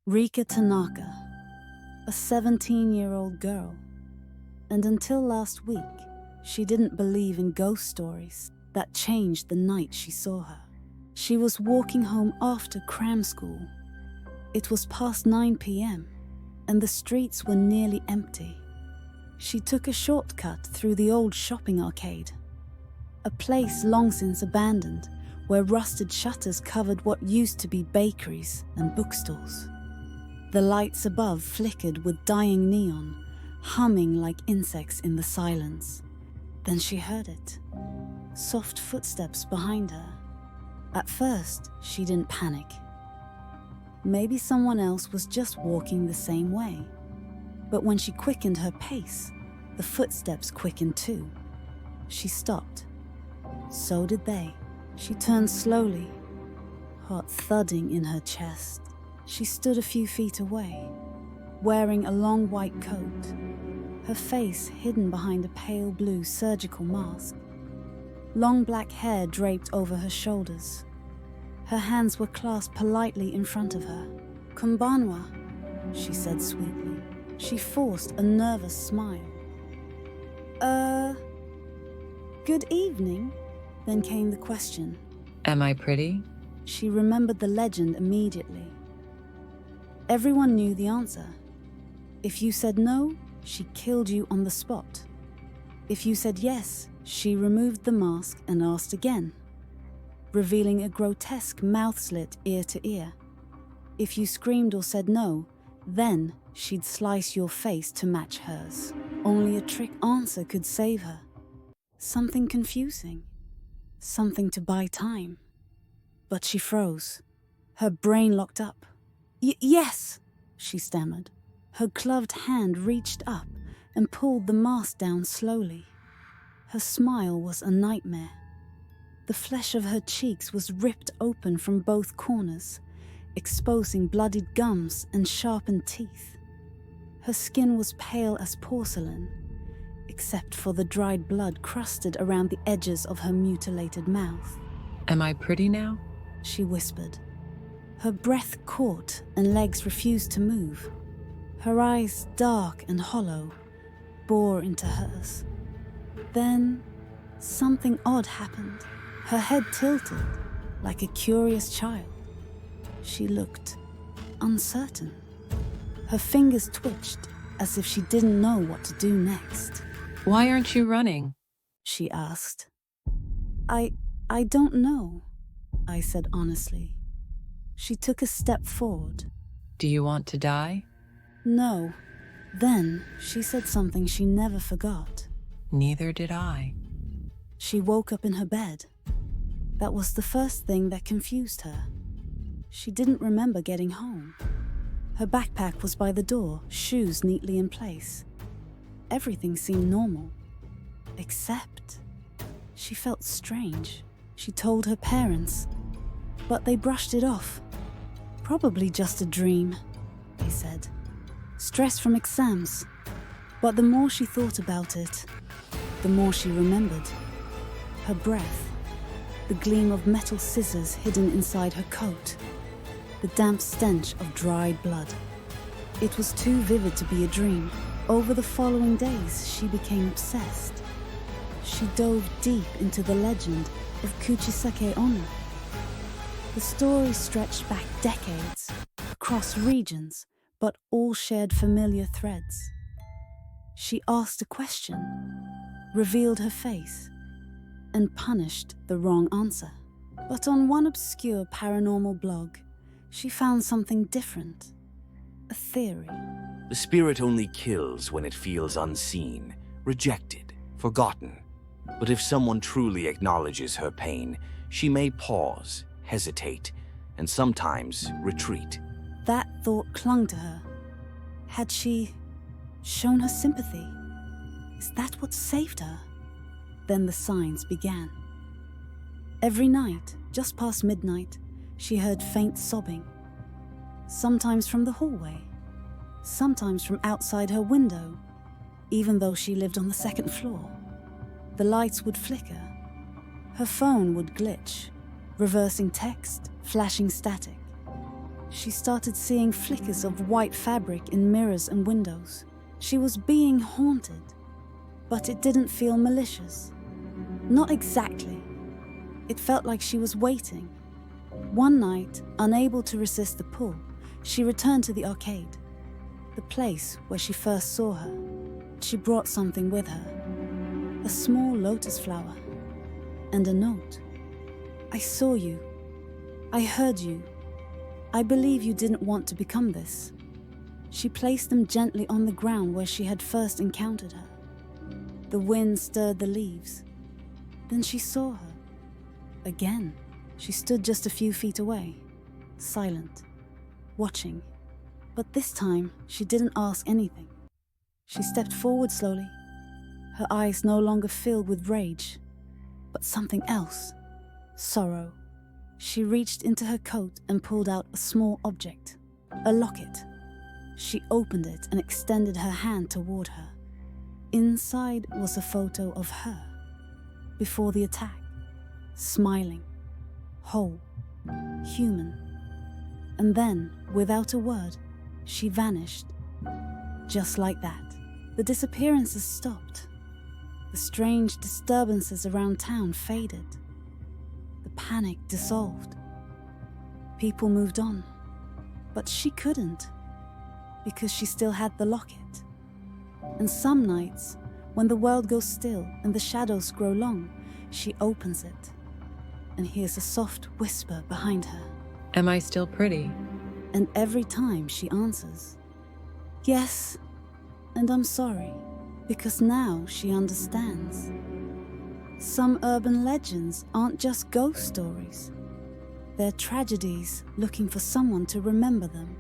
Rika Tanaka, a 17-year-old girl. And until last week, she didn't believe in ghost stories. That changed the night she saw her. She was walking home after cram school. It was past 9 p.m., and the streets were nearly empty. She took a shortcut through the old shopping arcade, a place long since abandoned, where rusted shutters covered what used to be bakeries and bookstores. The lights above flickered with dying neon, humming like insects in the silence. Then she heard it. Soft footsteps behind her. At first, she didn't panic. Maybe someone else was just walking the same way. But when she quickened her pace, the footsteps quickened too. She stopped. So did they. She turned slowly, heart thudding in her chest. She stood a few feet away, wearing a long white coat, her face hidden behind a pale blue surgical mask. Long black hair draped over her shoulders. Her hands were clasped politely in front of her. "Konbanwa," she said sweetly. She forced a nervous smile. Good evening," then came the question. Am I pretty? She remembered the legend immediately. Everyone knew the answer. If you said no, she killed you on the spot. If you said yes, she removed the mask and asked again, revealing a grotesque mouth slit ear to ear. If you screamed or said no, then she'd slice your face to match hers. Only a trick answer could save her. Something confusing. Something to buy time. But she froze. Her brain locked up. Yes, she stammered. Her gloved hand reached up and pulled the mask down slowly. Her smile was a nightmare. The flesh of her cheeks was ripped open from both corners, exposing bloodied gums and sharpened teeth. Her skin was pale as porcelain, except for the dried blood crusted around the edges of her mutilated mouth. Am I pretty now? She whispered. Her breath caught and legs refused to move. Her eyes, dark and hollow, bore into hers. Then, something odd happened. Her head tilted, like a curious child. She looked uncertain. Her fingers twitched, as if she didn't know what to do next. Why aren't you running? She asked. I don't know, I said honestly. She took a step forward. Do you want to die? No. Then she said something she never forgot. Neither did I. She woke up in her bed. That was the first thing that confused her. She didn't remember getting home. Her backpack was by the door, shoes neatly in place. Everything seemed normal. Except, she felt strange. She told her parents, but they brushed it off. Probably just a dream, they said. Stress from exams. But the more she thought about it, the more she remembered. Her breath, the gleam of metal scissors hidden inside her coat, the damp stench of dried blood. It was too vivid to be a dream. Over the following days, she became obsessed. She dove deep into the legend of Kuchisake Onna. The story stretched back decades, across regions, but all shared familiar threads. She asked a question, revealed her face, and punished the wrong answer. But on one obscure paranormal blog, she found something different. A theory. The spirit only kills when it feels unseen, rejected, forgotten. But if someone truly acknowledges her pain, she may pause, hesitate, and sometimes retreat. That thought clung to her. Had she shown her sympathy? Is that what saved her? Then the signs began. Every night, just past midnight, she heard faint sobbing. Sometimes from the hallway, sometimes from outside her window, even though she lived on the second floor. The lights would flicker. Her phone would glitch, reversing text, flashing static. She started seeing flickers of white fabric in mirrors and windows. She was being haunted, but it didn't feel malicious. Not exactly. It felt like she was waiting. One night, unable to resist the pull, she returned to the arcade, the place where she first saw her. She brought something with her, a small lotus flower, and a note. I saw you. I heard you. I believe you didn't want to become this. She placed them gently on the ground where she had first encountered her. The wind stirred the leaves. Then she saw her. Again, she stood just a few feet away, silent, watching. But this time, she didn't ask anything. She stepped forward slowly, her eyes no longer filled with rage, but something else, sorrow. She reached into her coat and pulled out a small object, a locket. She opened it and extended her hand toward her. Inside was a photo of her, before the attack, smiling, whole, human. And then, without a word, she vanished. Just like that. The disappearances stopped. The strange disturbances around town faded. The panic dissolved. People moved on. But she couldn't, because she still had the locket. And some nights, when the world goes still and the shadows grow long, she opens it and hears a soft whisper behind her. Am I still pretty? And every time she answers, yes, and I'm sorry, because now she understands. Some urban legends aren't just ghost stories. They're tragedies looking for someone to remember them.